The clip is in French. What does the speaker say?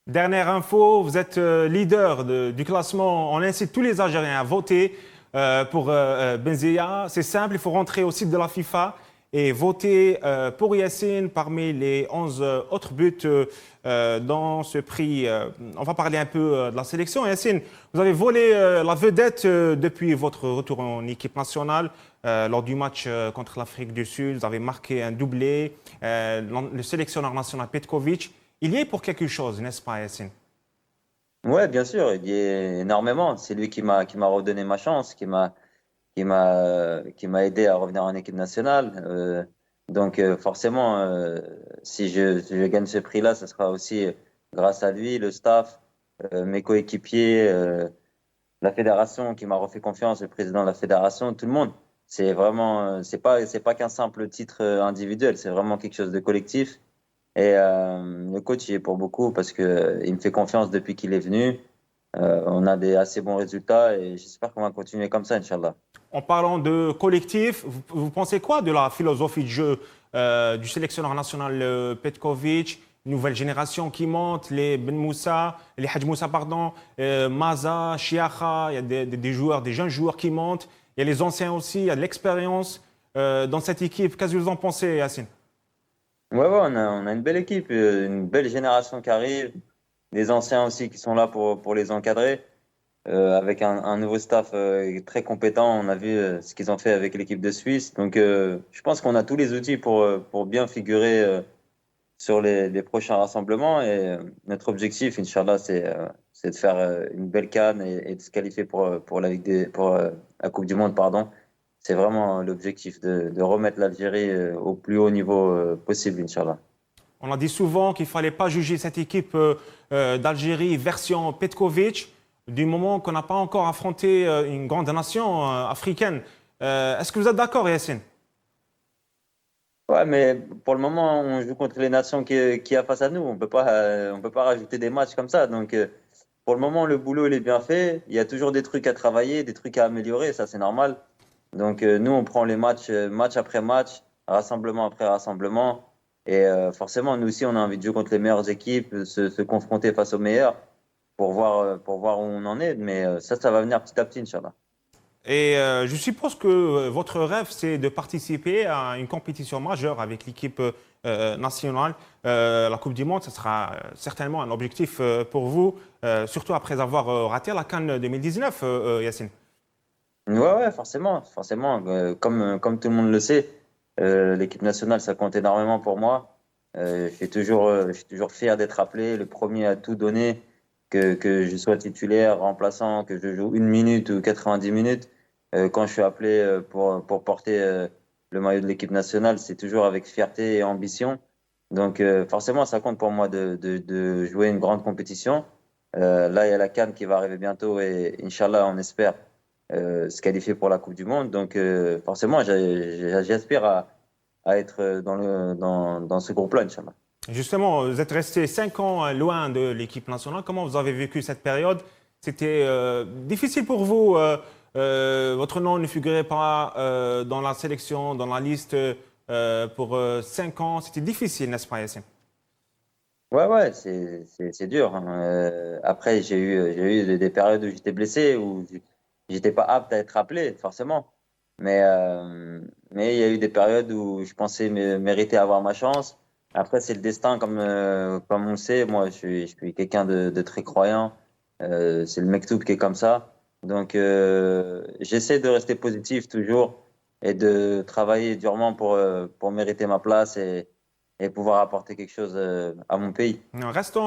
Dernière info, vous êtes leader du classement. On incite tous les Algériens à voter pour Benzia. C'est simple, il faut rentrer au site de la FIFA et voter pour Yacine parmi les 11 autres buts dans ce prix. On va parler un peu de la sélection. Yacine, vous avez volé la vedette depuis votre retour en équipe nationale. Lors du match contre l'Afrique du Sud, vous avez marqué un doublé. Le sélectionneur national Petkovic. Il y est pour quelque chose, n'est-ce pas, Yacine? Ouais, bien sûr, il y est énormément. C'est lui qui m'a redonné ma chance, qui m'a aidé à revenir en équipe nationale. Donc forcément, si je gagne ce prix-là, ce sera aussi grâce à lui, le staff, mes coéquipiers, la fédération qui m'a refait confiance, le président de la fédération, tout le monde. C'est vraiment, c'est pas qu'un simple titre individuel, c'est vraiment quelque chose de collectif. Et le coach y est pour beaucoup parce que il me fait confiance depuis qu'il est venu. On a des assez bons résultats et j'espère qu'on va continuer comme ça, Inch'Allah. En parlant de collectif, vous pensez quoi de la philosophie de jeu du sélectionneur national Petkovic, nouvelle génération qui monte, les Ben Moussa, les Hadj Moussa, pardon, Maza, Chiacha, il y a des joueurs, des jeunes joueurs qui montent, il y a les anciens aussi, il y a de l'expérience dans cette équipe. Qu'est-ce que vous en pensez, Yacine? Ouais, ouais, on a une belle équipe, une belle génération qui arrive, des anciens aussi qui sont là pour les encadrer, avec un nouveau staff très compétent. On a vu ce qu'ils ont fait avec l'équipe de Suisse. Donc, je pense qu'on a tous les outils pour bien figurer sur les prochains rassemblements. Et notre objectif, Inch'Allah, c'est de faire une belle CAN et de se qualifier pour la Coupe du Monde, pardon. C'est vraiment l'objectif de remettre l'Algérie au plus haut niveau possible, Inch'Allah. On a dit souvent qu'il ne fallait pas juger cette équipe d'Algérie version Petkovic du moment qu'on n'a pas encore affronté une grande nation africaine. Est-ce que vous êtes d'accord, Yacine? Ouais, mais pour le moment, on joue contre les nations qui a face à nous. On peut pas rajouter des matchs comme ça. Donc, pour le moment, le boulot, il est bien fait. Il y a toujours des trucs à travailler, des trucs à améliorer. Ça, c'est normal. Donc, nous, on prend les matchs, match après match, rassemblement après rassemblement. Et forcément, nous aussi, on a envie de jouer contre les meilleures équipes, se confronter face aux meilleures pour voir où on en est. Mais ça va venir petit à petit, Inch'Allah. Et je suppose que votre rêve, c'est de participer à une compétition majeure avec l'équipe nationale. La Coupe du Monde, ce sera certainement un objectif pour vous, surtout après avoir raté la CAN 2019, Yacine. Ouais, ouais, forcément, forcément. Comme tout le monde le sait, l'équipe nationale, ça compte énormément pour moi. Je suis toujours fier d'être appelé, le premier à tout donner, que je sois titulaire, remplaçant, que je joue 1 minute ou 90 minutes. Quand je suis appelé pour porter le maillot de l'équipe nationale, c'est toujours avec fierté et ambition. Donc forcément, ça compte pour moi de jouer une grande compétition. Là, il y a la CAN qui va arriver bientôt et Inch'Allah, on espère se qualifier pour la Coupe du Monde. Donc forcément, j'aspire à être dans ce groupe-là, Inch'Allah. Justement, vous êtes resté 5 ans loin de l'équipe nationale. Comment vous avez vécu cette période? C'était difficile pour vous. Votre nom ne figurait pas dans la sélection, dans la liste pour 5 ans. C'était difficile, n'est-ce pas, Yassine? Ouais, ouais, c'est dur, hein. Après, j'ai eu des périodes où j'étais blessé, où j'étais pas apte à être appelé, forcément. Mais il y a eu des périodes où je pensais mériter avoir ma chance. Après, c'est le destin, comme on le sait. Moi, je suis quelqu'un de très croyant. C'est le mektoub qui est comme ça. Donc, j'essaie de rester positif toujours et de travailler durement pour mériter ma place et pouvoir apporter quelque chose à mon pays. Restons